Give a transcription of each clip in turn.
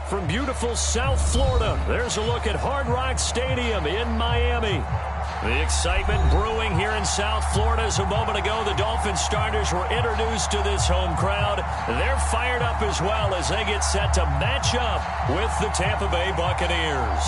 From beautiful South Florida, there's a look at Hard Rock Stadium in Miami. The excitement brewing here in South Florida as a moment ago the Dolphins starters were introduced to this home crowd. They're fired up as well as they get set to match up with the Tampa Bay Buccaneers.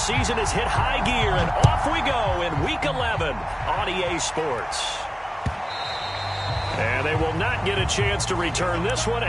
Season has hit high gear, and off we go in Week 11 on EA Sports. And they will not get a chance to return this one.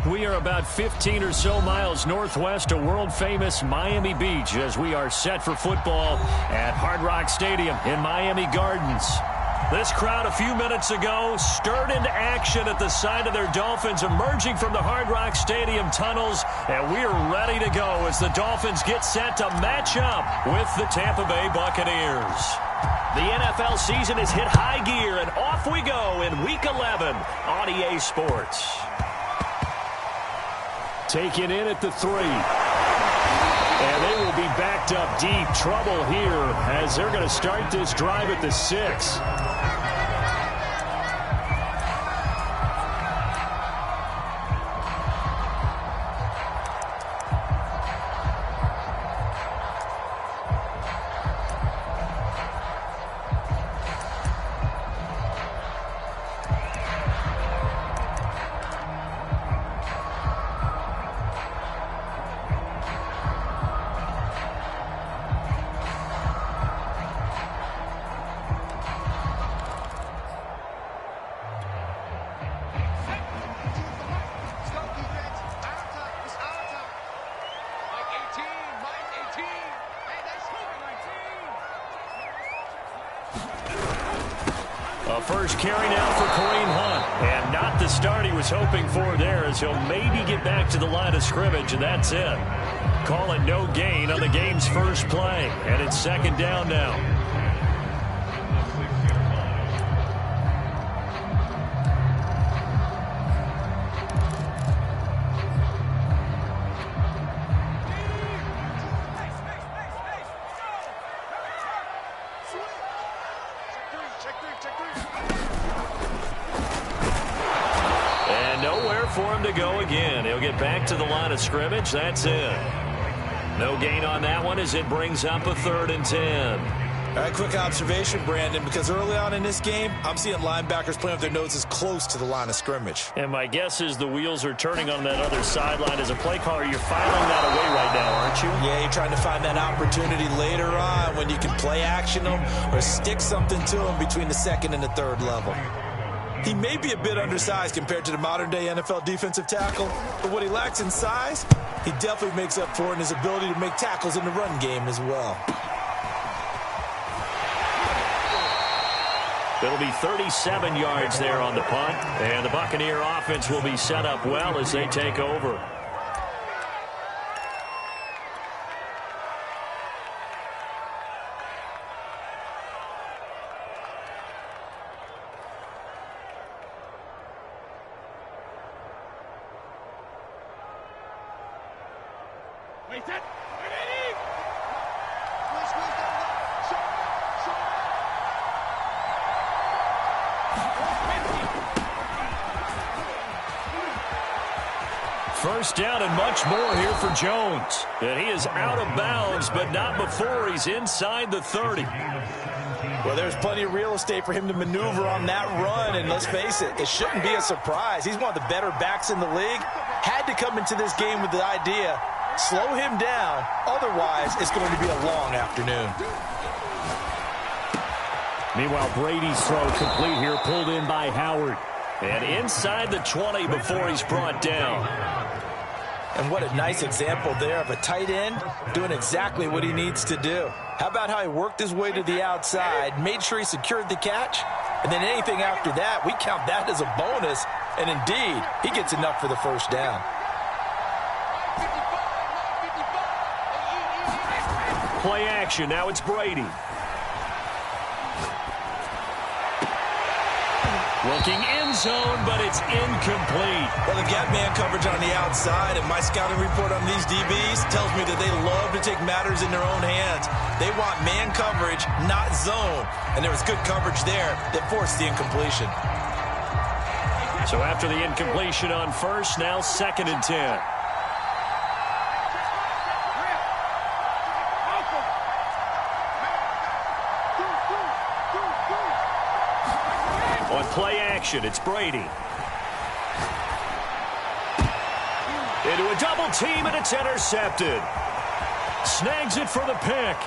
We are about 15 or so miles northwest of world-famous Miami Beach as we are set for football at Hard Rock Stadium in Miami Gardens. This crowd a few minutes ago stirred into action at the sight of their Dolphins emerging from the Hard Rock Stadium tunnels, and we are ready to go as the Dolphins get set to match up with the Tampa Bay Buccaneers. The NFL season has hit high gear, and off we go in Week 11 on EA Sports. Taken in at the 3. And they will be backed up deep. Trouble here as they're going to start this drive at the 6. A first carry now for Kareem Hunt. And not the start he was hoping for there, as he'll maybe get back to the line of scrimmage, and that's it. Call it no gain on the game's first play. And it's second down now. And nowhere for him to go again. He'll get back to the line of scrimmage. That's it. No gain on that one as it brings up a 3rd and 10. All right, quick observation, Brandon, because early on in this game, I'm seeing linebackers playing with their noses close to the line of scrimmage. And my guess is the wheels are turning on that other sideline. As a play caller, you're filing that away right now, aren't you? Yeah, you're trying to find that opportunity later on when you can play action them or stick something to them between the 2nd and the 3rd level. He may be a bit undersized compared to the modern-day NFL defensive tackle, but what he lacks in size, he definitely makes up for in his ability to make tackles in the run game as well. It'll be 37 yards there on the punt, and the Buccaneer offense will be set up well as they take over. First down and much more here for Jones. And he is out of bounds, but not before he's inside the 30. Well, there's plenty of real estate for him to maneuver on that run, and let's face it, it shouldn't be a surprise. He's one of the better backs in the league. Had to come into this game with the idea, slow him down, otherwise it's going to be a long afternoon. Meanwhile, Brady's throw complete here, pulled in by Howard. And inside the 20 before he's brought down. And what a nice example there of a tight end doing exactly what he needs to do. How about how he worked his way to the outside, made sure he secured the catch, and then anything after that, we count that as a bonus. And indeed, he gets enough for the first down. Play action. Now it's Brady. Looking end zone, but it's incomplete. Well, they got man coverage on the outside, and my scouting report on these DBs tells me that they love to take matters in their own hands. They want man coverage, not zone. And there was good coverage there that forced the incompletion. So after the incompletion on first, now 2nd and 10. On play action, it's Brady. Into a double team, and it's intercepted. Snags it for the pick.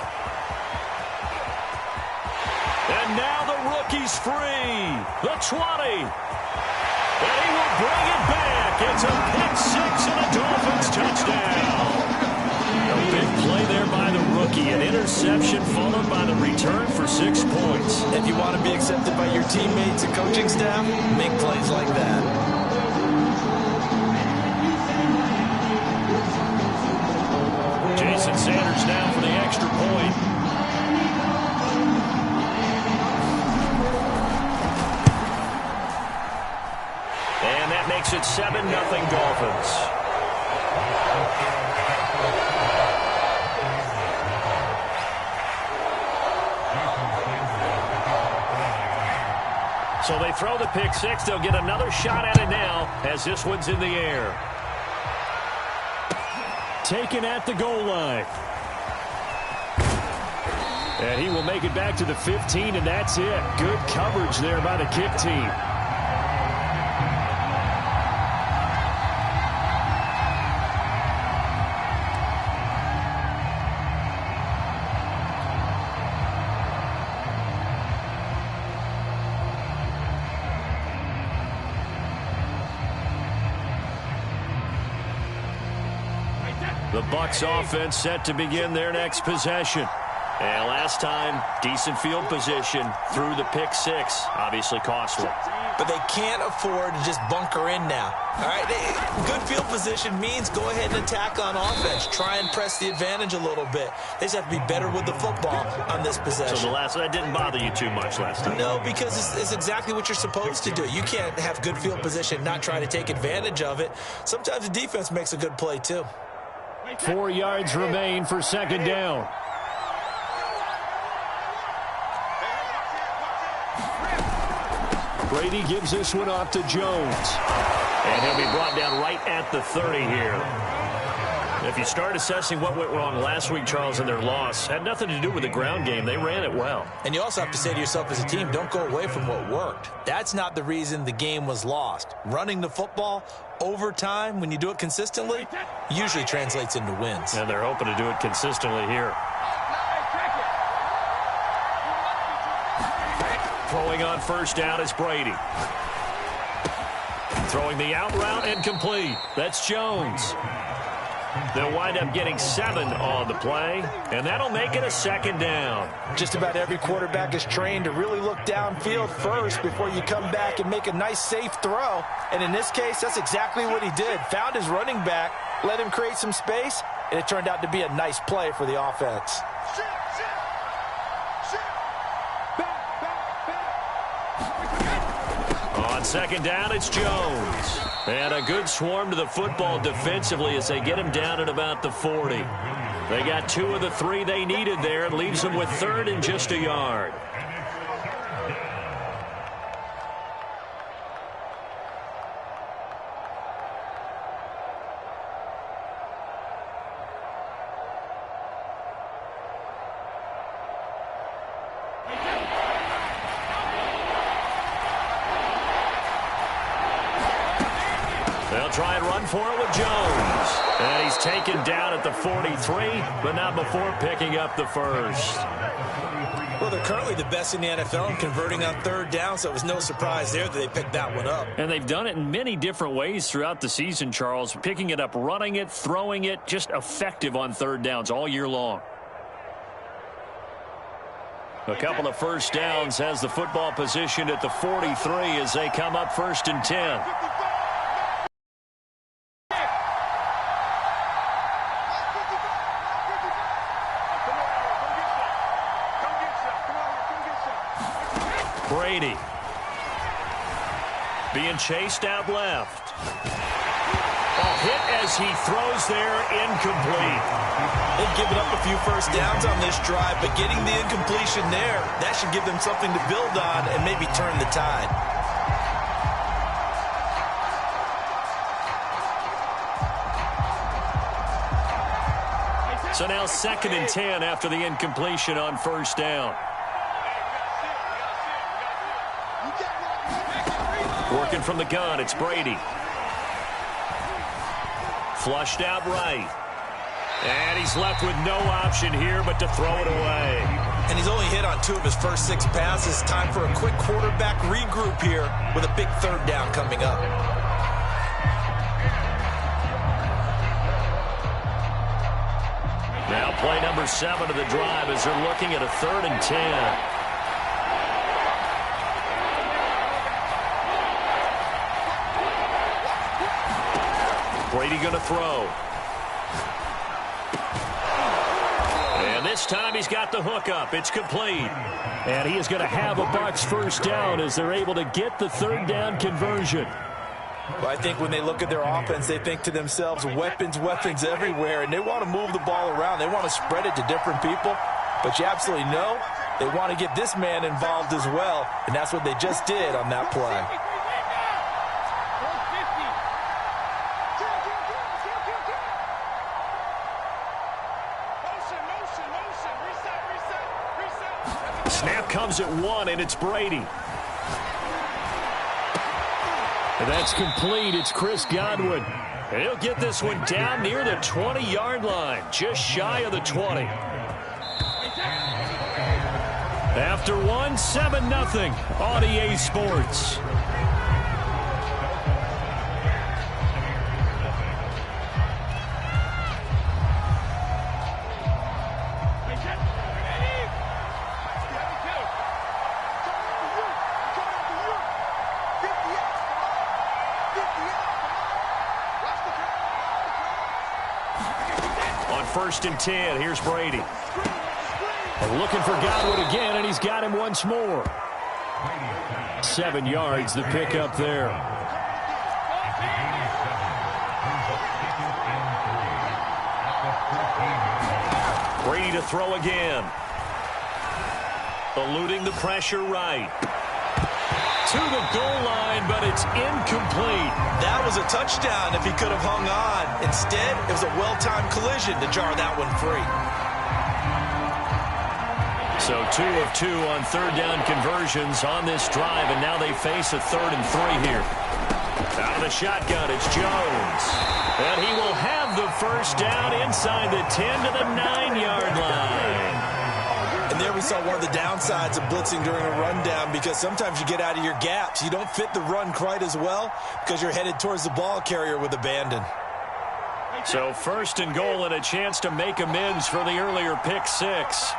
And now the rookie's free. The 20. And he will bring it back. It's a pick six and a Dolphins touchdown. A big play there by the rookie. An interception followed by the return for 6 points. If you want to be accepted by your teammates and coaching staff, make plays like that. Jason Sanders now for the extra point. And that makes it 7-0 Dolphins. So they throw the pick six. They'll get another shot at it now as this one's in the air. Taken at the goal line. And he will make it back to the 15, and that's it. Good coverage there by the kick team. The Bucs offense set to begin their next possession. And last time, decent field position through the pick six. Obviously costly. But they can't afford to just bunker in now. All right, good field position means go ahead and attack on offense. Try and press the advantage a little bit. They just have to be better with the football on this possession. So that didn't bother you too much last time? No, because it's exactly what you're supposed to do. You can't have good field position and not try to take advantage of it. Sometimes the defense makes a good play, too. 4 yards remain for second down. Brady gives this one off to Jones. And he'll be brought down right at the 30 here. If you start assessing what went wrong last week, Charles, in their loss, had nothing to do with the ground game. They ran it well. And you also have to say to yourself as a team, don't go away from what worked. That's not the reason the game was lost. Running the football over time, when you do it consistently, usually translates into wins. And they're hoping to do it consistently here. Throwing on first down is Brady. Throwing the out route and complete. That's Jones. They'll wind up getting 7 on the play, and that'll make it a second down. Just about every quarterback is trained to really look downfield first before you come back and make a nice, safe throw. And in this case, that's exactly what he did. Found his running back, let him create some space, and it turned out to be a nice play for the offense. On second down, it's Jones. And a good swarm to the football defensively as they get him down at about the 40. They got 2 of the 3 they needed there. It leaves them with 3rd and just a yard. They'll try and run for it with Jones. And he's taken down at the 43, but not before picking up the first. Well, they're currently the best in the NFL in converting on third down, so it was no surprise there that they picked that one up. And they've done it in many different ways throughout the season, Charles. Picking it up, running it, throwing it, just effective on third downs all year long. A couple of first downs has the football positioned at the 43 as they come up 1st and 10. Brady being chased out left. A hit as he throws there, incomplete. They've given up a few first downs on this drive, but getting the incompletion there, that should give them something to build on and maybe turn the tide. So now 2nd and 10 after the incompletion on first down. Working from the gun, it's Brady. Flushed out right. And he's left with no option here but to throw it away. And he's only hit on 2 of his first 6 passes. Time for a quick quarterback regroup here with a big third down coming up. Now play number 7 of the drive as they're looking at a 3rd and 10. Brady going to throw. And this time he's got the hook up. It's complete. And he is going to have a Bucs first down as they're able to get the 3rd down conversion. Well, I think when they look at their offense, they think to themselves, weapons, weapons everywhere, and they want to move the ball around. They want to spread it to different people. But you absolutely know they want to get this man involved as well, and that's what they just did on that play. Snap comes at 1, and it's Brady. And that's complete. It's Chris Godwin. And he'll get this one down near the 20-yard line, just shy of the 20. After 1, 7-0 on EA Sports. 1st and 10. Here's Brady. Looking for Godwin again, and he's got him once more. 7 yards, the pickup there. Brady to throw again. Eluding the pressure right. To the goal line, but it's incomplete. That was a touchdown if he could have hung on. Instead, it was a well-timed collision to jar that one free. So 2 of 2 on 3rd down conversions on this drive, and now they face a 3rd and 3 here. Out of the shotgun, it's Jones. And he will have the 1st down inside the 10 to the 9-yard line. And there we saw one of the downsides of blitzing during a rundown, because sometimes you get out of your gaps. You don't fit the run quite as well because you're headed towards the ball carrier with abandon. So 1st and goal and a chance to make amends for the earlier pick 6.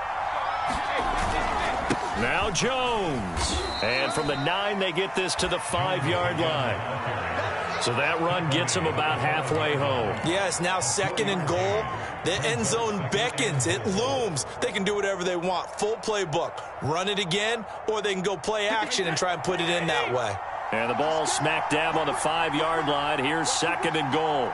Now Jones. And from the 9, they get this to the 5-yard line. So that run gets them about halfway home. Yeah, it's now 2nd and goal. The end zone beckons. It looms. They can do whatever they want. Full playbook. Run it again, or they can go play action and try and put it in that way. And the ball smack dab on the 5-yard line. Here's 2nd and goal.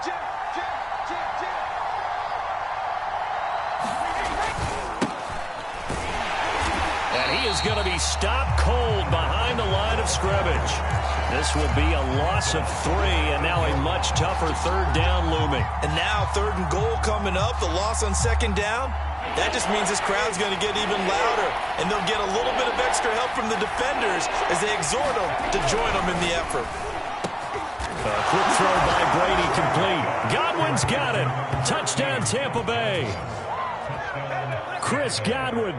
And he is going to be stopped cold behind the line of scrimmage. This will be a loss of 3, and now a much tougher 3rd down looming. And now 3rd and goal coming up. The loss on 2nd down. That just means this crowd's going to get even louder, and they'll get a little bit of extra help from the defenders as they exhort them to join them in the effort. A quick throw by Brady, complete. Godwin's got it. Touchdown, Tampa Bay. Chris Godwin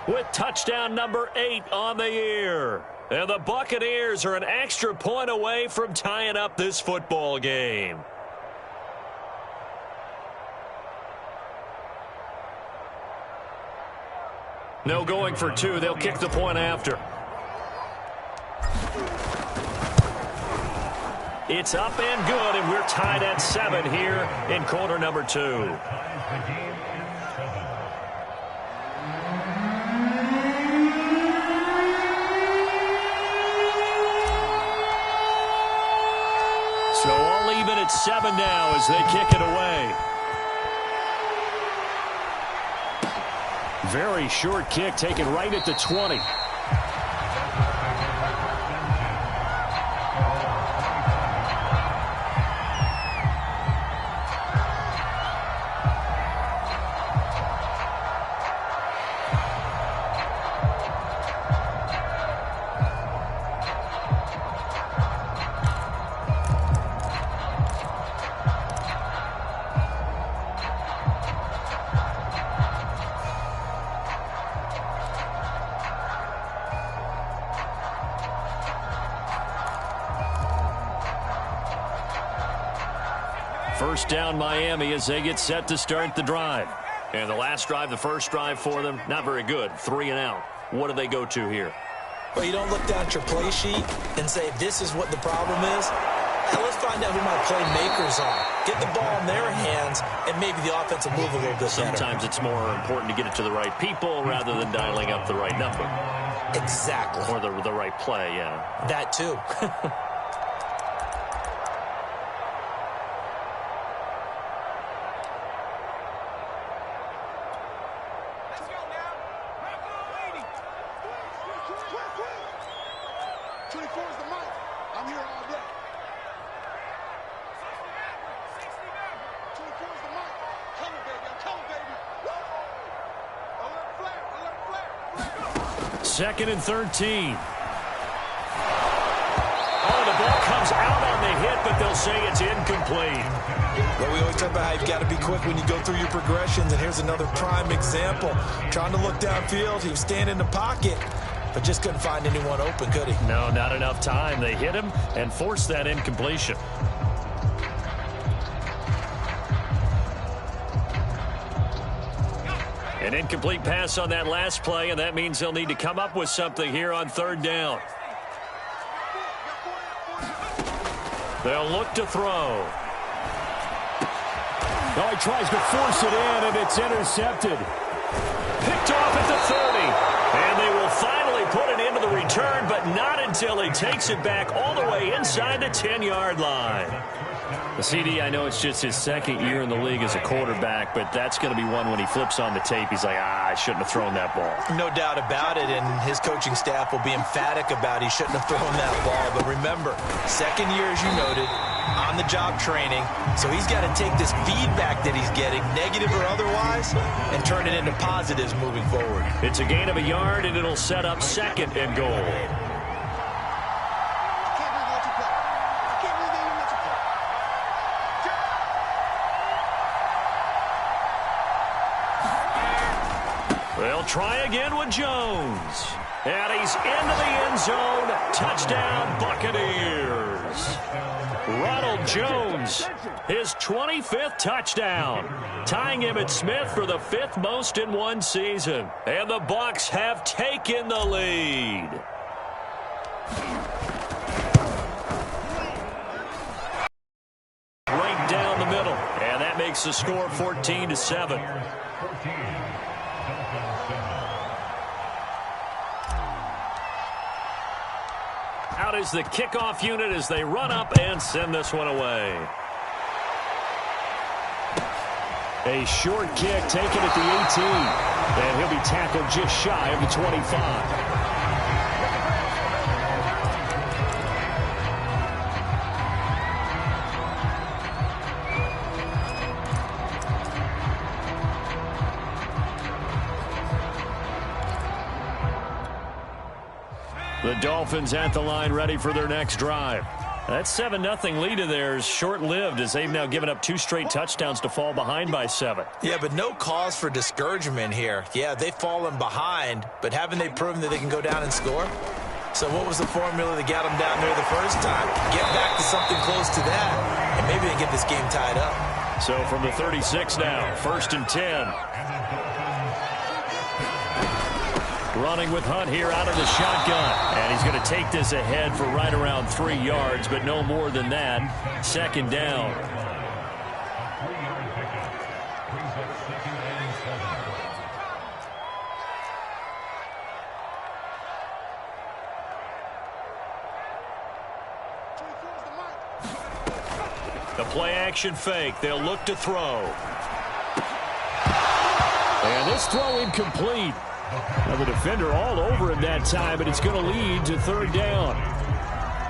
with touchdown number 8 on the year. And the Buccaneers are an extra point away from tying up this football game. No going for 2. They'll kick the point after. It's up and good, and we're tied at 7 here in quarter number 2. So all even at 7 now as they kick it away. Very short kick taken right at the 20. First down Miami as they get set to start the drive. And the last drive, the first drive for them, not very good. 3 and out. What do they go to here? Well, you don't look down at your play sheet and say, this is what the problem is. Now let's find out who my playmakers are. Get the ball in their hands, and maybe the offense will move a little bit better. Sometimes it's more important to get it to the right people rather than dialing up the right number. Exactly. Or the right play, yeah. That too. Second and 13. Oh, the ball comes out on the hit, but they'll say it's incomplete. Well, we always talk about how you've got to be quick when you go through your progressions, and here's another prime example. Trying to look downfield, he was standing in the pocket, but just couldn't find anyone open, could he? No, not enough time. They hit him and forced that incompletion. An incomplete pass on that last play, and that means they'll need to come up with something here on 3rd down. They'll look to throw. Oh, he tries to force it in, and it's intercepted. Picked off at the 30. And they will finally put it into the return, but not until he takes it back all the way inside the 10-yard line. The CD, I know it's just his second year in the league as a quarterback, but that's going to be one when he flips on the tape. He's like, I shouldn't have thrown that ball. No doubt about it, and his coaching staff will be emphatic about he shouldn't have thrown that ball. But remember, second year, as you noted, on-the-job training, so he's got to take this feedback that he's getting, negative or otherwise, and turn it into positives moving forward. It's a gain of a yard, and it'll set up second and goal. They'll try again with Jones. And he's into the end zone. Touchdown, Buccaneers. Ronald Jones, his 25th touchdown, tying Emmitt Smith for the 5th most in one season. And the Bucs have taken the lead. Right down the middle. And that makes the score 14-7. Out is the kickoff unit as they run up and send this one away. A short kick taken at the 18. And he'll be tackled just shy of the 25. The Dolphins at the line ready for their next drive. That 7-0 lead of theirs short-lived as they've now given up 2 straight touchdowns to fall behind by 7. Yeah, but no cause for discouragement here. Yeah, they've fallen behind, but haven't they proven that they can go down and score? So what was the formula that got them down there the first time? Get back to something close to that, and maybe they get this game tied up. So from the 36 now, 1st and 10. Running with Hunt here out of the shotgun. And he's going to take this ahead for right around 3 yards, but no more than that. 2nd down. The play action fake. They'll look to throw. And this throw incomplete. Now the defender all over him that time, but it's going to lead to 3rd down.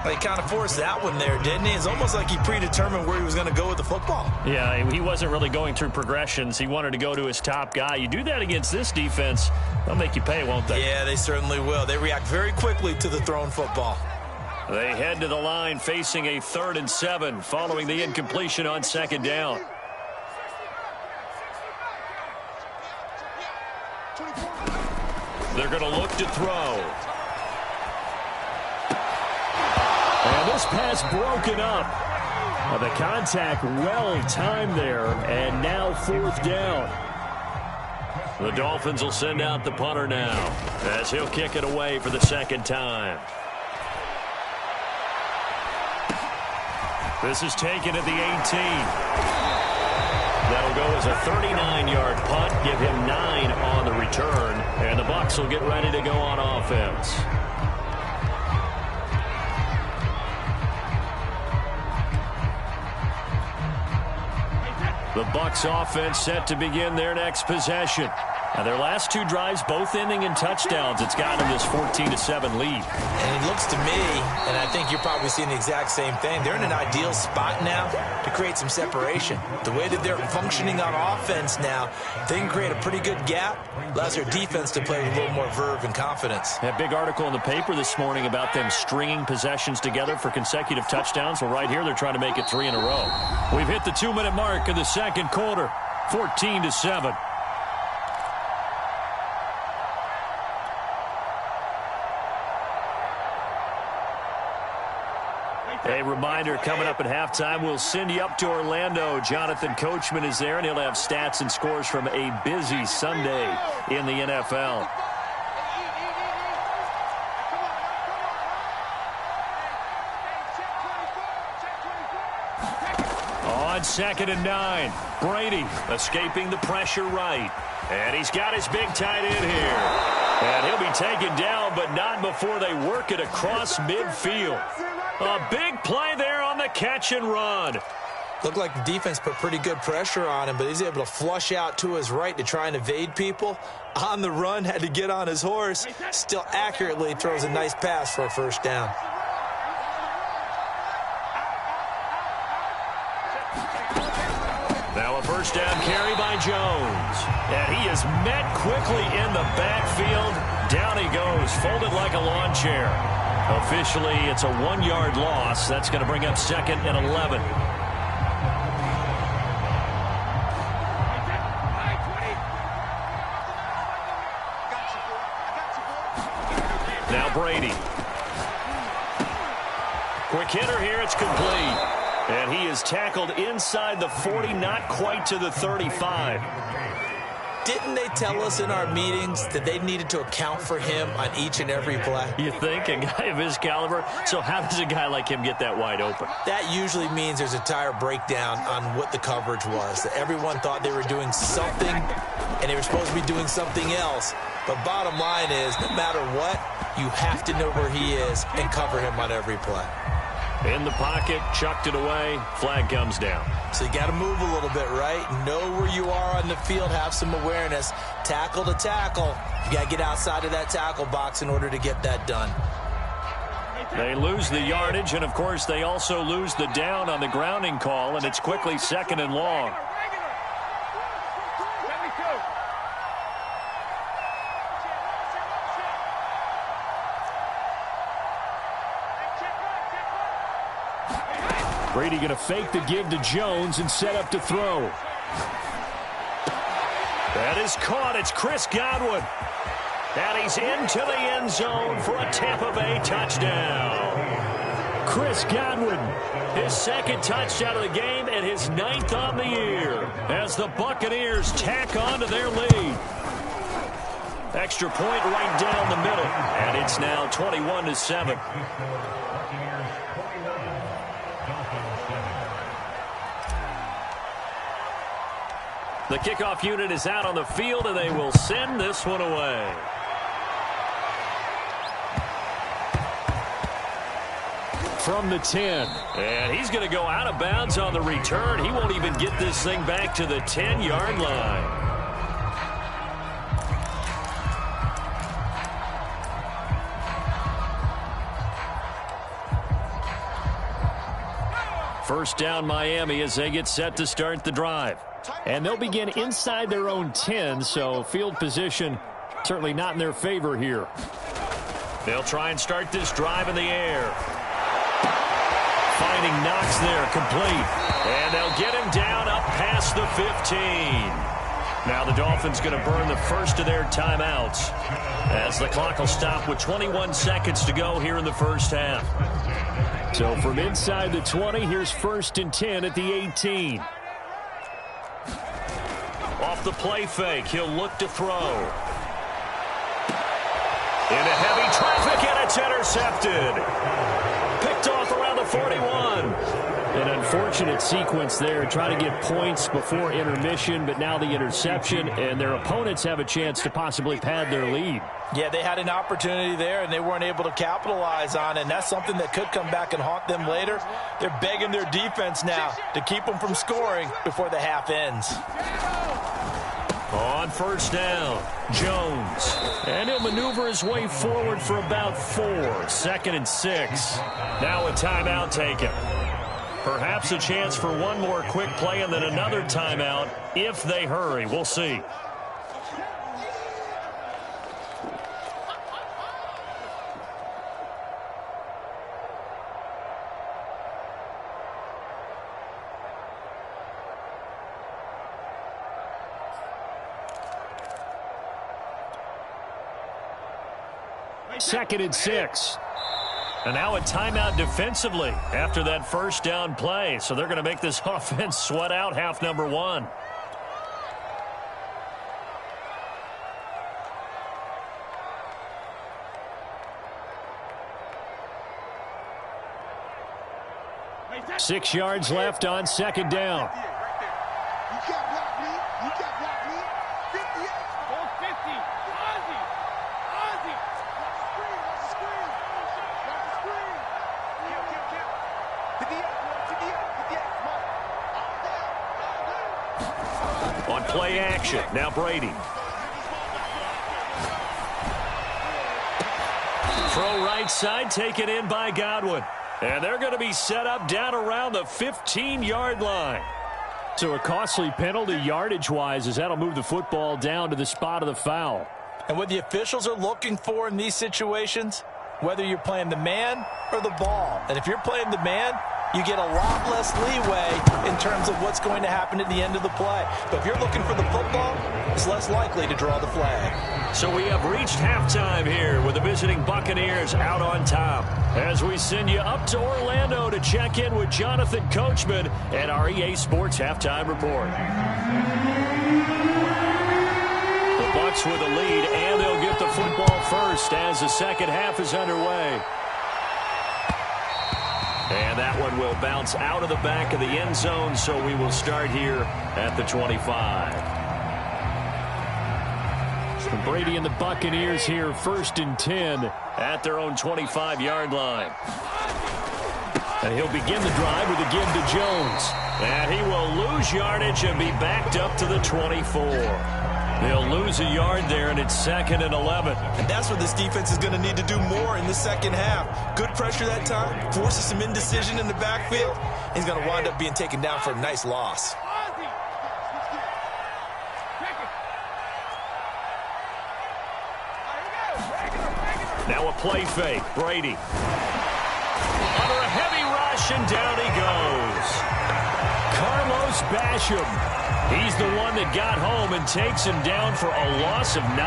Well, he kind of forced that one there, didn't he? It's almost like he predetermined where he was going to go with the football. Yeah, he wasn't really going through progressions. He wanted to go to his top guy. You do that against this defense, they'll make you pay, won't they? Yeah, they certainly will. They react very quickly to the thrown football. They head to the line facing a 3rd and 7 following the incompletion on 2nd down. They're going to look to throw. And this pass broken up. Now the contact well timed there, and now 4th down. The Dolphins will send out the punter now as he'll kick it away for the 2nd time. This is taken at the 18. That'll go as a 39-yard punt, give him 9 on the return, and the Bucs will get ready to go on offense. The Bucs offense set to begin their next possession. Now their last 2 drives both ending in touchdowns. It's gotten them this 14-7 lead. And it looks to me, and I think you're probably seeing the exact same thing, they're in an ideal spot now to create some separation. The way that they're functioning on offense now, they can create a pretty good gap, allows their defense to play with a little more verve and confidence. That big article in the paper this morning about them stringing possessions together for consecutive touchdowns. Well, right here, they're trying to make it 3 in a row. We've hit the 2-minute mark of the 2nd quarter, 14-7. A reminder, coming up at halftime, we'll send you up to Orlando. Jonathan Coachman is there, and he'll have stats and scores from a busy Sunday in the NFL. On on 2nd and 9. Brady escaping the pressure right. And he's got his big tight end here. And he'll be taken down, but not before they work it across midfield. A big play there on the catch and run. Looked like the defense put pretty good pressure on him, but he's able to flush out to his right to try and evade people. On the run, had to get on his horse. Still accurately throws a nice pass for a first down. Now a first down carry by Jones. And he is met quickly in the backfield. Down he goes, folded like a lawn chair. Officially, it's a 1-yard loss. That's going to bring up 2nd and 11. Now Brady. Quick hitter here, it's complete. And he is tackled inside the 40, not quite to the 35. Didn't they tell us in our meetings that they needed to account for him on each and every play? You think? A guy of his caliber? So how does a guy like him get that wide open? That usually means there's a tire breakdown on what the coverage was. That everyone thought they were doing something, and they were supposed to be doing something else. But bottom line is, no matter what, you have to know where he is and cover him on every play. In the pocket, chucked it away, flag comes down. So you got to move a little bit, right? Know where you are on the field, have some awareness. Tackle to tackle. You got to get outside of that tackle box in order to get that done. They lose the yardage, and of course they also lose the down on the grounding call, and it's quickly 2nd and long. Brady going to fake the give to Jones and set up to throw. That is caught. It's Chris Godwin. And he's into the end zone for a Tampa Bay touchdown. Chris Godwin, his 2nd touchdown of the game and his 9th on the year as the Buccaneers tack on to their lead. Extra point right down the middle, and it's now 21-7. The kickoff unit is out on the field, and they will send this one away. From the 10. And he's going to go out of bounds on the return. He won't even get this thing back to the 10-yard line. First down Miami as they get set to start the drive. And they'll begin inside their own 10, so field position certainly not in their favor here. They'll try and start this drive in the air. Finding Knox there, complete. And they'll get him down up past the 15. Now the Dolphins going to burn the first of their timeouts as the clock will stop with 21 seconds to go here in the first half. So from inside the 20, here's 1st and 10 at the 18. Off the play fake, he'll look to throw. Into heavy traffic, and it's intercepted. Picked off around the 41. An unfortunate sequence there, trying to get points before intermission, but now the interception, and their opponents have a chance to possibly pad their lead. Yeah, they had an opportunity there, and they weren't able to capitalize on it, and that's something that could come back and haunt them later. They're begging their defense now to keep them from scoring before the half ends. On first down, Jones. And he'll maneuver his way forward for about 4. 2nd and 6. Now a timeout taken. Perhaps a chance for one more quick play and then another timeout if they hurry. We'll see. Second and 6. And now a timeout defensively after that first down play. So they're going to make this offense sweat out half number 1. 6 yards left on second down. On play action, now Brady. Throw right side, taken in by Godwin. And they're going to be set up down around the 15-yard line. So a costly penalty yardage-wise, as that'll move the football down to the spot of the foul. And what the officials are looking for in these situations, whether you're playing the man or the ball. And if you're playing the man, you get a lot less leeway in terms of what's going to happen at the end of the play. But if you're looking for the football, it's less likely to draw the flag. So we have reached halftime here with the visiting Buccaneers out on top. As we send you up to Orlando to check in with Jonathan Coachman and our EA Sports Halftime Report. The Bucs with a lead, and they'll get the football first as the second half is underway. And that one will bounce out of the back of the end zone, so we will start here at the 25. Brady and the Buccaneers here, 1st and 10 at their own 25-yard line. And he'll begin the drive with a give to Jones. And he will lose yardage and be backed up to the 24. They'll lose a yard there, and it's 2nd and 11. And that's what this defense is going to need to do more in the second half. Good pressure that time, forces some indecision in the backfield. He's going to wind up being taken down for a nice loss. Now a play fake. Brady. Under a heavy rush, and down he goes. Carlos Basham. He's the one that got home and takes him down for a loss of 9.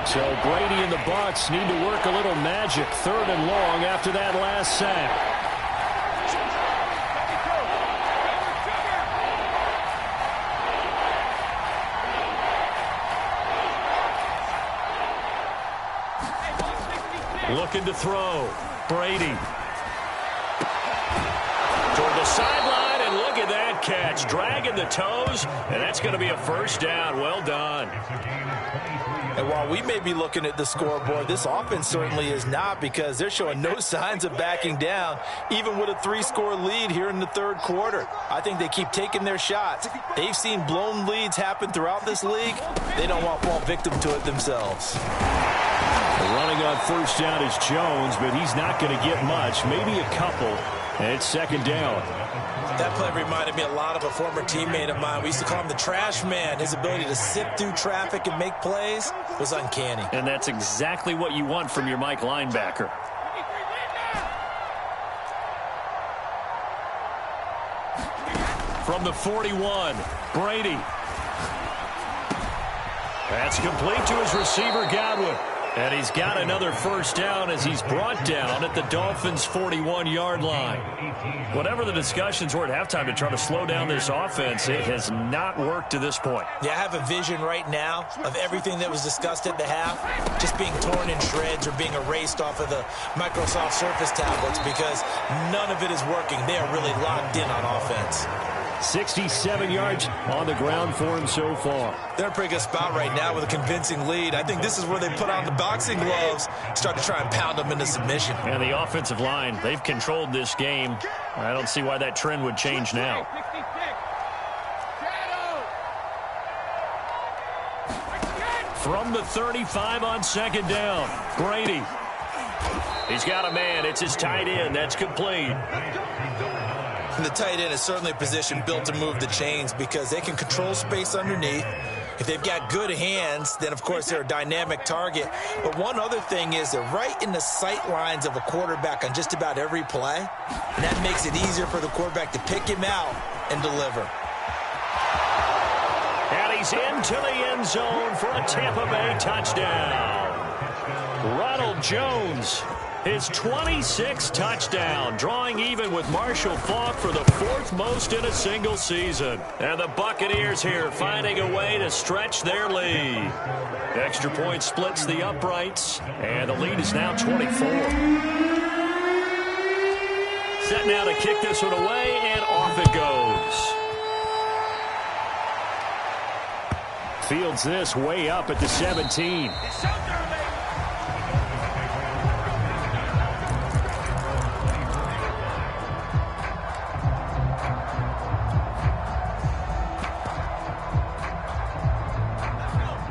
So Brady and the Bucs need to work a little magic. 3rd and long after that last sack. Looking to throw. Brady. Toward the sideline, and look at that catch. Dragging the toes, and that's going to be a first down. Well done. And while we may be looking at the scoreboard, this offense certainly is not, because they're showing no signs of backing down, even with a 3-score lead here in the 3rd quarter. I think they keep taking their shots. They've seen blown leads happen throughout this league. They don't want to fall victim to it themselves. Running on first down is Jones, but he's not going to get much, maybe a couple, and it's 2nd down. That play reminded me a lot of a former teammate of mine. We used to call him the trash man. His ability to sift through traffic and make plays was uncanny. And that's exactly what you want from your Mike linebacker. From the 41, Brady. That's complete to his receiver, Godwin. And he's got another first down as he's brought down at the Dolphins' 41-yard line. Whatever the discussions were at halftime to try to slow down this offense, it has not worked to this point. Yeah, I have a vision right now of everything that was discussed at the half just being torn in shreds or being erased off of the Microsoft Surface tablets, because none of it is working. They are really locked in on offense. 67 yards on the ground for him so far. They're in a pretty good spot right now with a convincing lead. I think this is where they put on the boxing gloves, start to try and pound them into submission. And the offensive line, they've controlled this game. I don't see why that trend would change now. From the 35 on 2nd down, Brady. He's got a man. It's his tight end. That's complete. And the tight end is certainly a position built to move the chains, because they can control space underneath. If they've got good hands, then, of course, they're a dynamic target. But one other thing is they're right in the sight lines of a quarterback on just about every play. And that makes it easier for the quarterback to pick him out and deliver. And he's into the end zone for a Tampa Bay touchdown. Ronald Jones, his 26th touchdown, drawing even with Marshall Faulk for the 4th most in a single season. And the Buccaneers here finding a way to stretch their lead. Extra point splits the uprights, and the lead is now 24. Set now to kick this one away, and off it goes. Fields this way up at the 17.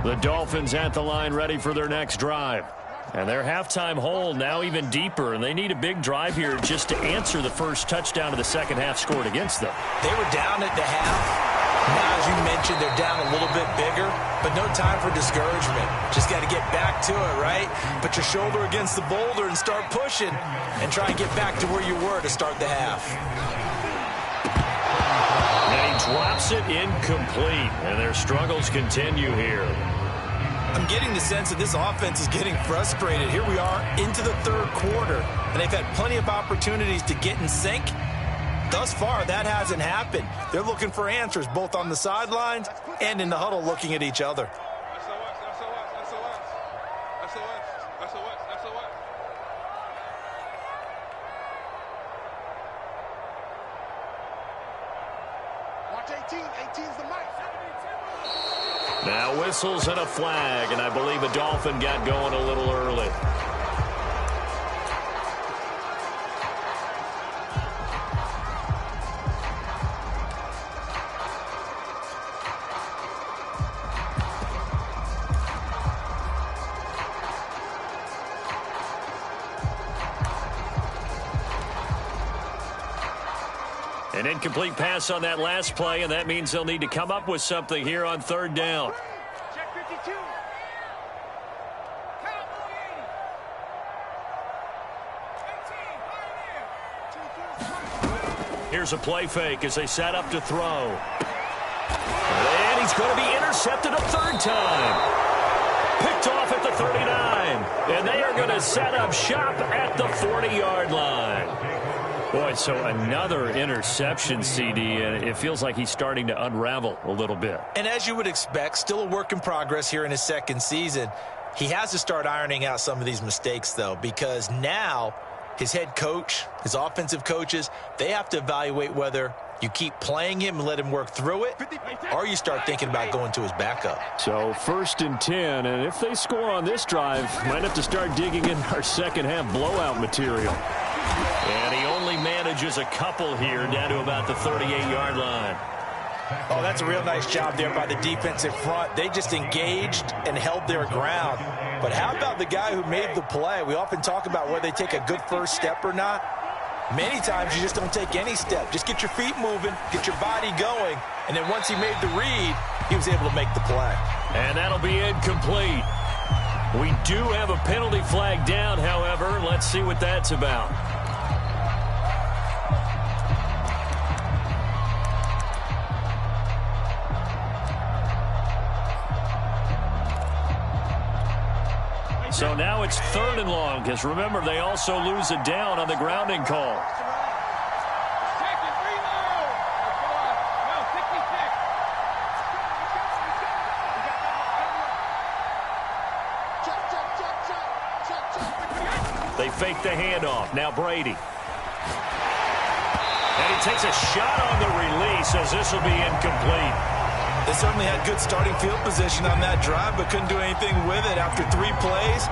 The Dolphins at the line ready for their next drive. And their halftime hole now even deeper, and they need a big drive here just to answer the first touchdown of the second half scored against them. They were down at the half. Now, as you mentioned, they're down a little bit bigger, but no time for discouragement. Just got to get back to it, right? Put your shoulder against the boulder and start pushing and try and get back to where you were to start the half. And he drops it incomplete, and their struggles continue here. I'm getting the sense that this offense is getting frustrated. Here we are into the third quarter, and they've had plenty of opportunities to get in sync. Thus far, that hasn't happened. They're looking for answers both on the sidelines and in the huddle looking at each other. Watch 18's the mic. Now whistles and a flag, and I believe a Dolphin got going a little early. An incomplete pass on that last play, and that means they'll need to come up with something here on third down. Check 52. Here's a play fake as they set up to throw. And he's going to be intercepted a third time. Picked off at the 39. And they are going to set up shop at the 40-yard line. Boy, so another interception, CD, and it feels like he's starting to unravel a little bit. And as you would expect, still a work in progress here in his second season. He has to start ironing out some of these mistakes, though, because now his head coach, his offensive coaches, they have to evaluate whether you keep playing him and let him work through it, or you start thinking about going to his backup. So 1st and 10, and if they score on this drive, might have to start digging in our second half blowout material. And he only manages a couple here down to about the 38-yard line. Oh, that's a real nice job there by the defensive front. They just engaged and held their ground. But how about the guy who made the play? We often talk about whether they take a good first step or not. Many times you just don't take any step. Just get your feet moving, get your body going, and then once he made the read, he was able to make the play. And that'll be incomplete. We do have a penalty flag down, however. Let's see what that's about. So now it's 3rd and long, because remember, they also lose a down on the grounding call. They fake the handoff. Now Brady. And he takes a shot on the release as this will be incomplete. They certainly had good starting field position on that drive, but couldn't do anything with it after 3 plays.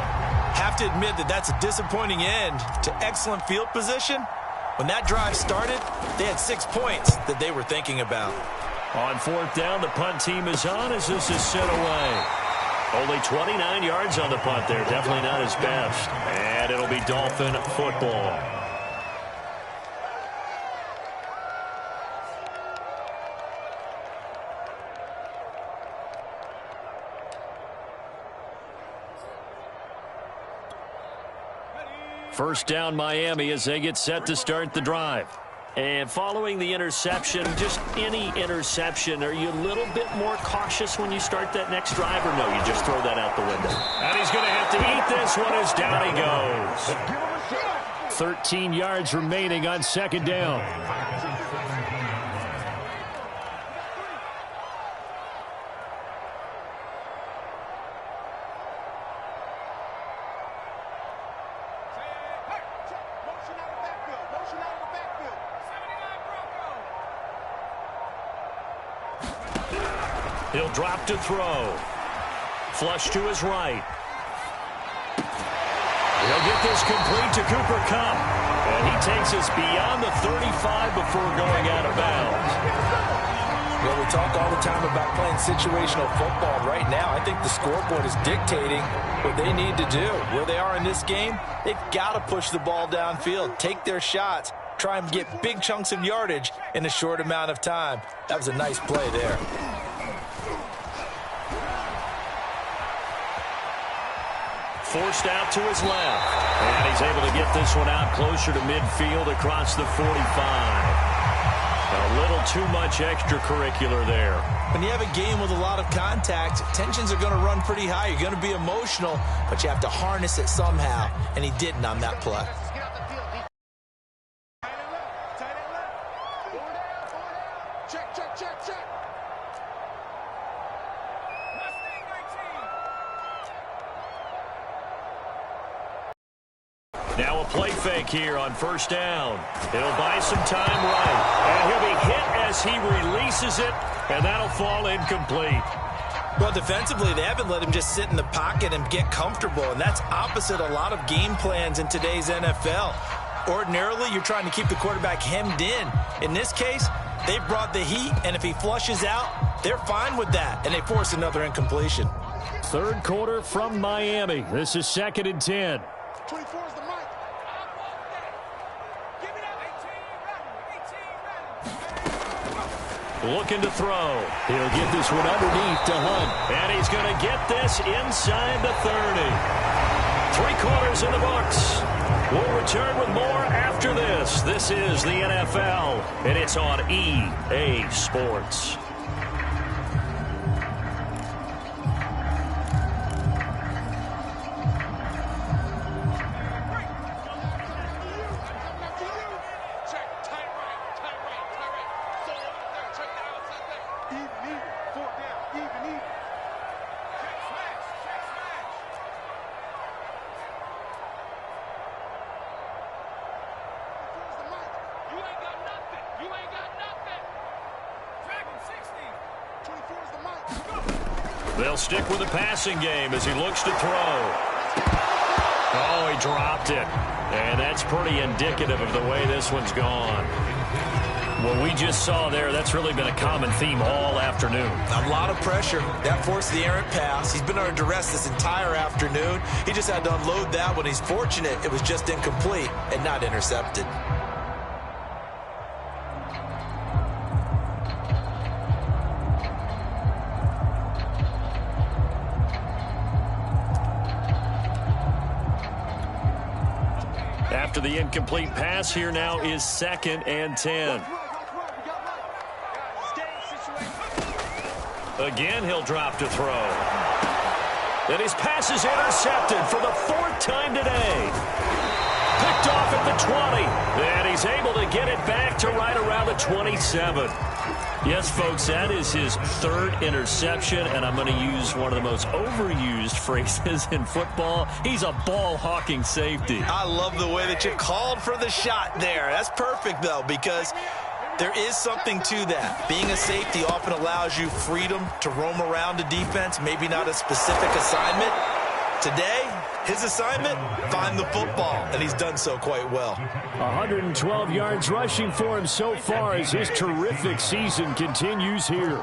Have to admit that that's a disappointing end to excellent field position. When that drive started, they had 6 points that they were thinking about. On 4th down, the punt team is on as this is sent away. Only 29 yards on the punt there. Definitely not his best. And it'll be Dolphin football. First down Miami as they get set to start the drive. And following the interception, just any interception, are you a little bit more cautious when you start that next drive, or no, you just throw that out the window? And he's going to have to eat this one as down he goes. 13 yards remaining on second down. He'll drop to throw. Flush to his right. He'll get this complete to Cooper Kupp. And he takes us beyond the 35 before going out of bounds. Well, we talk all the time about playing situational football. Right now, I think the scoreboard is dictating what they need to do. Where they are in this game, they've got to push the ball downfield, take their shots, try and get big chunks of yardage in a short amount of time. That was a nice play there. Forced out to his left. And he's able to get this one out closer to midfield across the 45. A little too much extracurricular there. When you have a game with a lot of contact, tensions are going to run pretty high. You're going to be emotional, but you have to harness it somehow, and he didn't on that play. Check. Now a play fake here on first down. He'll buy some time right. And he'll be hit as he releases it, and that'll fall incomplete. Well, defensively, they haven't let him just sit in the pocket and get comfortable, and that's opposite a lot of game plans in today's NFL. Ordinarily, you're trying to keep the quarterback hemmed in. In this case, they brought the heat, and if he flushes out, they're fine with that, and they force another incompletion. Third quarter from Miami. This is 2nd and 10. 24 is the mic. Looking to throw. He'll get this one underneath to Hunt. And he's going to get this inside the 30. 3 quarters in the books. We'll return with more after this. This is the NFL, and it's on EA Sports. They'll stick with the passing game as he looks to throw. Oh, he dropped it. And that's pretty indicative of the way this one's gone. What we just saw there, that's really been a common theme all afternoon. A lot of pressure. That forced the errant pass. He's been under duress this entire afternoon. He just had to unload that one. He's fortunate it was just incomplete and not intercepted. After the incomplete pass, here now is 2nd and 10. Again, he'll drop to throw. And his pass is intercepted for the 4th time today. Picked off at the 20. And he's able to get it back to right around the 27. Yes, folks, that is his 3rd interception, and I'm going to use one of the most overused phrases in football. He's a ball-hawking safety. I love the way that you called for the shot there. That's perfect, though, because there is something to that. Being a safety often allows you freedom to roam around a defense, maybe not a specific assignment. Today, his assignment, find the football, and he's done so quite well. 112 yards rushing for him so far as his terrific season continues here.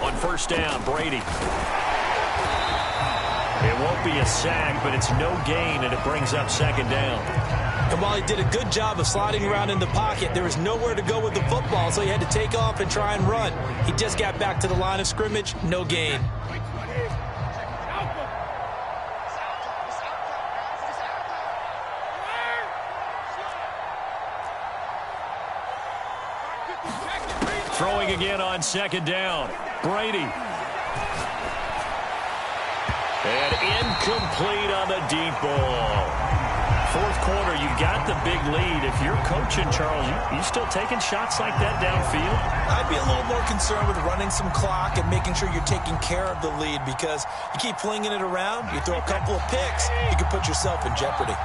On first down, Brady. It won't be a sack, but it's no gain, and it brings up 2nd down. And while he did a good job of sliding around in the pocket, there was nowhere to go with the football, so he had to take off and try and run. He just got back to the line of scrimmage, no gain. Throwing again on second down. Brady. And incomplete on the deep ball. Fourth quarter, you got the big lead. If you're coaching, Charles, you still taking shots like that downfield? I'd be a little more concerned with running some clock and making sure you're taking care of the lead, because you keep flinging it around, you throw a couple of picks, you can put yourself in jeopardy.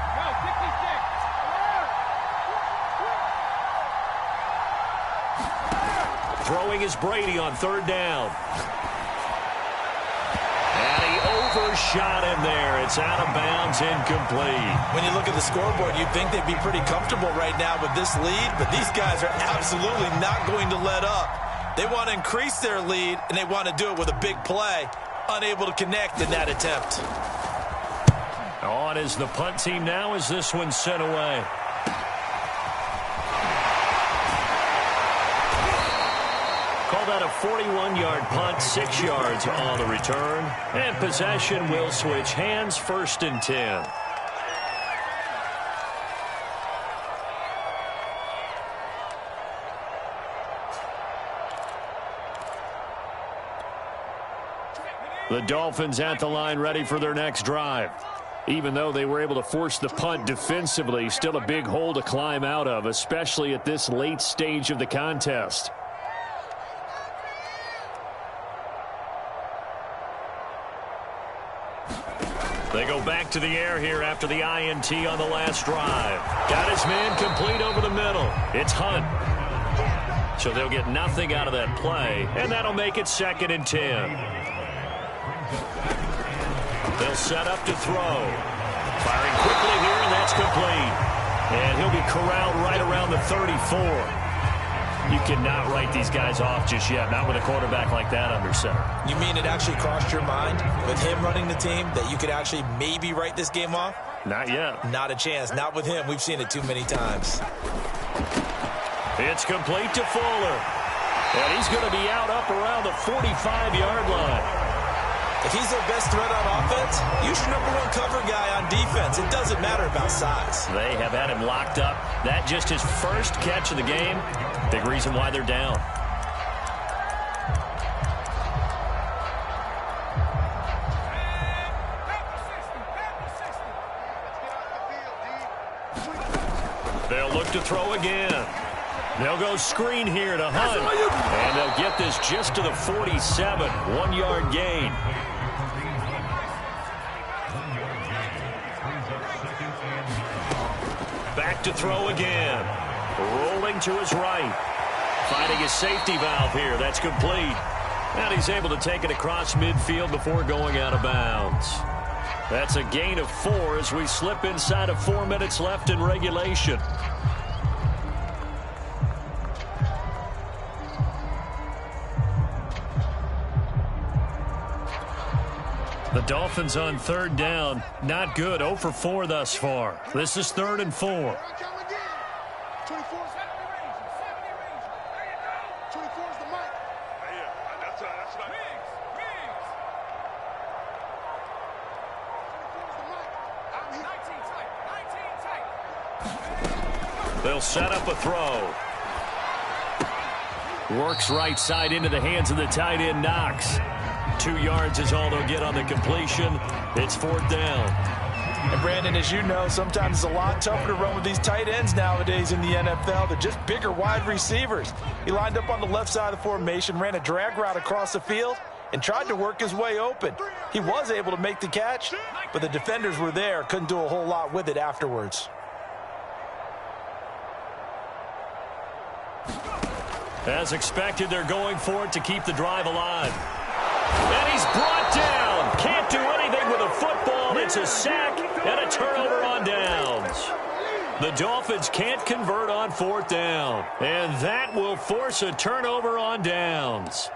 Throwing is Brady on third down. And he overshot him there. It's out of bounds, incomplete. When you look at the scoreboard, you'd think they'd be pretty comfortable right now with this lead, but these guys are absolutely not going to let up. They want to increase their lead, and they want to do it with a big play. Unable to connect in that attempt. On is the punt team now as this one's sent away. Call that a 41-yard punt, 6 yards on the return. And possession will switch hands, 1st and 10. The Dolphins at the line ready for their next drive. Even though they were able to force the punt defensively, still a big hole to climb out of, especially at this late stage of the contest. They go back to the air here after the INT on the last drive. Got his man complete over the middle. It's Hunt. So they'll get nothing out of that play, and that'll make it 2nd and 10. They'll set up to throw. Firing quickly here, and that's complete. And he'll be corralled right around the 34. You cannot write these guys off just yet, not with a quarterback like that under center. You mean it actually crossed your mind with him running the team that you could actually maybe write this game off? Not yet. Not a chance. Not with him. We've seen it too many times. It's complete to Fuller. And he's going to be out up around the 45-yard line. If he's their best threat on offense, use your #1 cover guy on defense. It doesn't matter about size. They have had him locked up. That just his first catch of the game. Big reason why they're down. They'll look to throw again. They'll go screen here to Hunt. And they'll get this just to the 47. 1-yard gain. Back to throw again. Rolling to his right. Finding his safety valve here. That's complete. And he's able to take it across midfield before going out of bounds. That's a gain of 4 as we slip inside of 4 minutes left in regulation. The Dolphins on third down. Not good. 0 for 4 thus far. This is 3rd and 4. 24 is the mic. They'll set up a throw. Works right side into the hands of the tight end, Knox. 2 yards is all they'll get on the completion. It's 4th down. And Brandon, as you know, sometimes it's a lot tougher to run with these tight ends nowadays in the NFL. They're just bigger wide receivers. He lined up on the left side of the formation, ran a drag route across the field, and tried to work his way open. He was able to make the catch, but the defenders were there, couldn't do a whole lot with it afterwards. As expected, they're going for it to keep the drive alive. And he's brought down. Can't do anything with a football. It's a sack and a turnover on downs. The Dolphins can't convert on 4th down. And that will force a turnover on downs.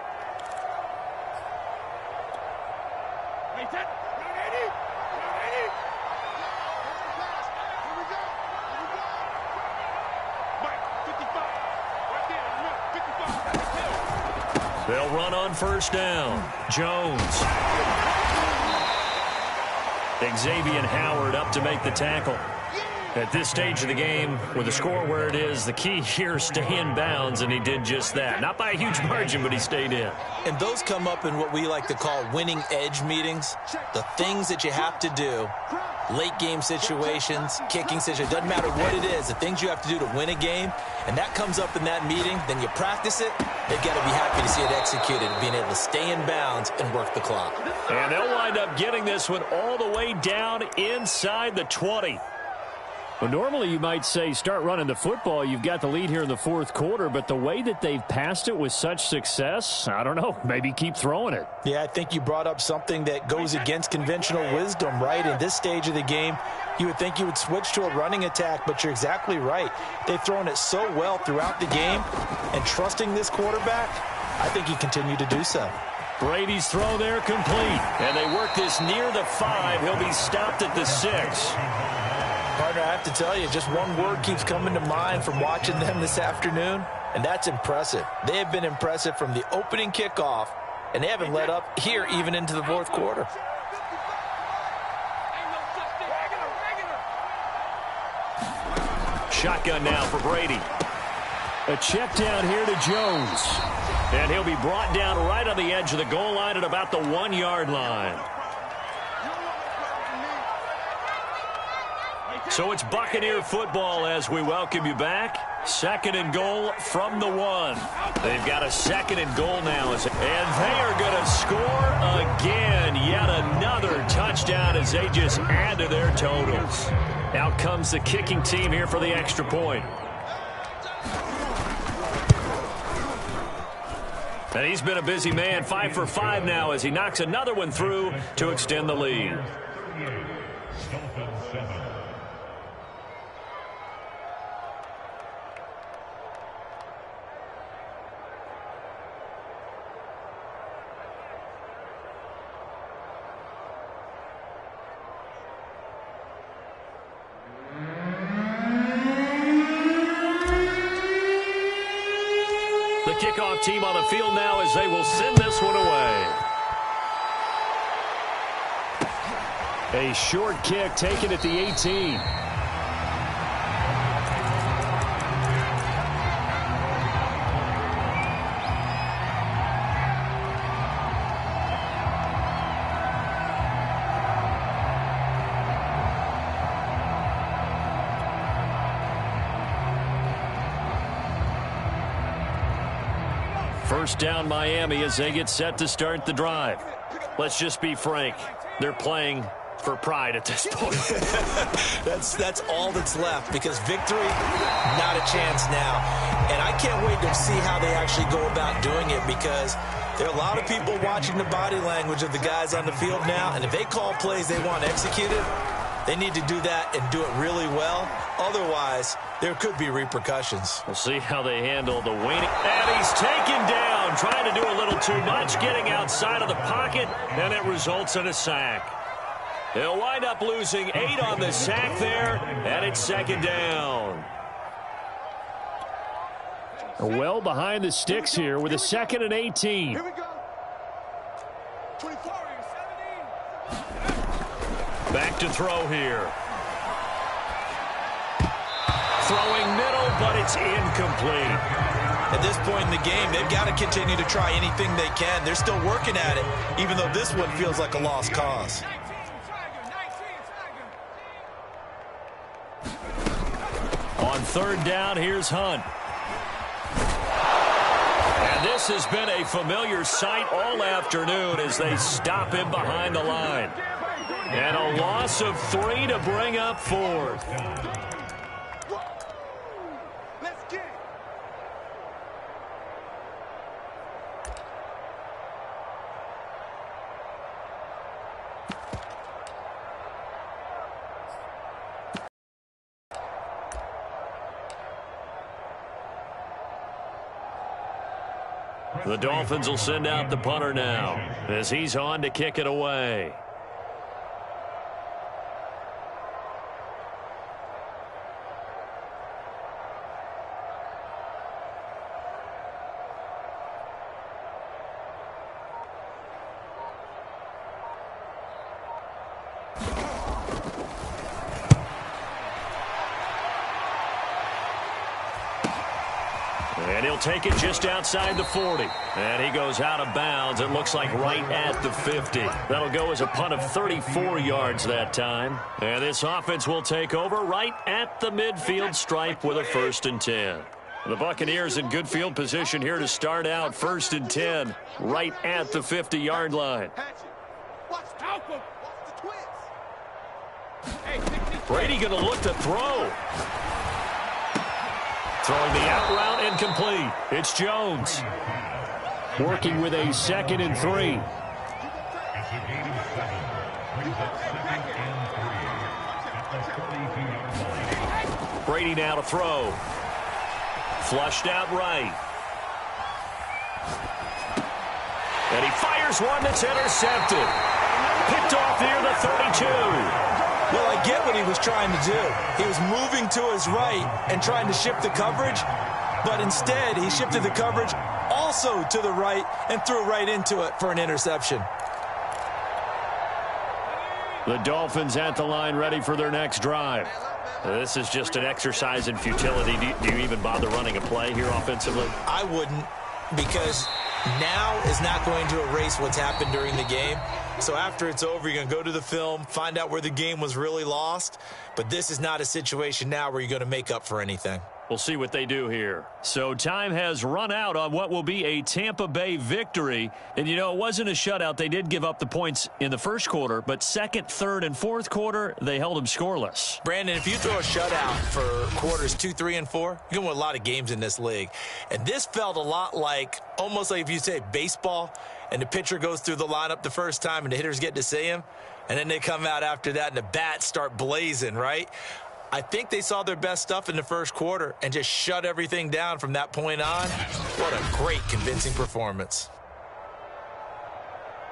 They'll run on 1st down. Jones. Xavier Howard up to make the tackle. At this stage of the game, with the score where it is, the key here is stay in bounds, and he did just that. Not by a huge margin, but he stayed in. And those come up in what we like to call winning edge meetings. The things that you have to do, late game situations, kicking situations, doesn't matter what it is, the things you have to do to win a game, and that comes up in that meeting, then you practice it, they've got to be happy to see it executed, being able to stay in bounds and work the clock. And they'll wind up getting this one all the way down inside the 20. Well, normally you might say start running the football. You've got the lead here in the fourth quarter, but the way that they've passed it with such success, I don't know, maybe keep throwing it. Yeah, I think you brought up something that goes against conventional wisdom, right? In this stage of the game, you would think you would switch to a running attack, but you're exactly right. They've thrown it so well throughout the game, and trusting this quarterback, I think he continued to do so. Brady's throw there complete, and they work this near the 5. He'll be stopped at the 6. Partner, I have to tell you, just one word keeps coming to mind from watching them this afternoon, and that's impressive. They have been impressive from the opening kickoff, and they haven't let up here even into the fourth quarter. Shotgun now for Brady. A check down here to Jones. And he'll be brought down right on the edge of the goal line at about the 1-yard line. So it's Buccaneer football as we welcome you back. 2nd and goal from the 1. They've got a 2nd and goal now. And they are going to score again. Yet another touchdown as they just add to their totals. Out comes the kicking team here for the extra point. And he's been a busy man. 5 for 5 now as he knocks another one through to extend the lead. Kickoff team on the field now as they will send this one away. A short kick taken at the 18. First down Miami as they get set to start the drive. Let's just be frank. They're playing for pride at this point. That's all that's left because victory, not a chance now. And I can't wait to see how they actually go about doing it because there are a lot of people watching the body language of the guys on the field now. And if they call plays they want executed, they need to do that and do it really well. Otherwise, there could be repercussions. We'll see how they handle the waning. And he's taken down, trying to do a little too much, getting outside of the pocket, and it results in a sack. They'll wind up losing 8 on the sack there, and it's 2nd down. Well behind the sticks here with a 2nd and 18. Here we go. 24, 17. Back to throw here. Throwing middle, but it's incomplete. At this point in the game, they've got to continue to try anything they can. They're still working at it, even though this one feels like a lost cause. On 3rd down, here's Hunt. And this has been a familiar sight all afternoon as they stop him behind the line. And a loss of 3 to bring up 4th. Let's get it. The Dolphins will send out the punter now as he's on to kick it away. And he'll take it just outside the 40. And he goes out of bounds, it looks like right at the 50. That'll go as a punt of 34 yards that time. And this offense will take over right at the midfield stripe with a 1st and 10. The Buccaneers in good field position here to start out 1st and 10 right at the 50-yard line. Brady going to look to throw. Throwing the out route incomplete. It's Jones. Working with a 2nd and 3. Brady now to throw. Flushed out right. And he fires one that's intercepted. Picked off near the 32. Well, I get what he was trying to do. He was moving to his right and trying to shift the coverage, but instead he shifted the coverage also to the right and threw right into it for an interception. The Dolphins at the line ready for their next drive. This is just an exercise in futility. Do you even bother running a play here offensively? I wouldn't, because now is not going to erase what's happened during the game. So after it's over, you're going to go to the film, find out where the game was really lost. But this is not a situation now where you're going to make up for anything. We'll see what they do here. So time has run out on what will be a Tampa Bay victory. And, you know, it wasn't a shutout. They did give up the points in the first quarter, but second, third, and fourth quarter, they held them scoreless. Brandon, if you throw a shutout for quarters 2, 3, and 4, you're going to win a lot of games in this league. And this felt a lot like, almost like if you say baseball, and the pitcher goes through the lineup the first time and the hitters get to see him, and then they come out after that and the bats start blazing, right? I think they saw their best stuff in the first quarter and just shut everything down from that point on. What a great, convincing performance.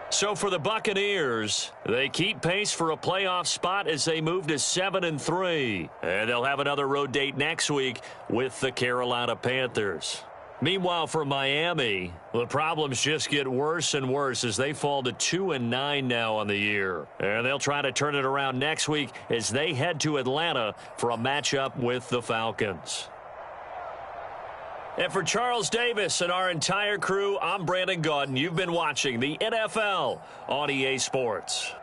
So for the Buccaneers, they keep pace for a playoff spot as they move to 7-3. And they'll have another road date next week with the Carolina Panthers. Meanwhile, for Miami, the problems just get worse and worse as they fall to 2-9 now on the year. And they'll try to turn it around next week as they head to Atlanta for a matchup with the Falcons. And for Charles Davis and our entire crew, I'm Brandon Gaudin. You've been watching the NFL on EA Sports.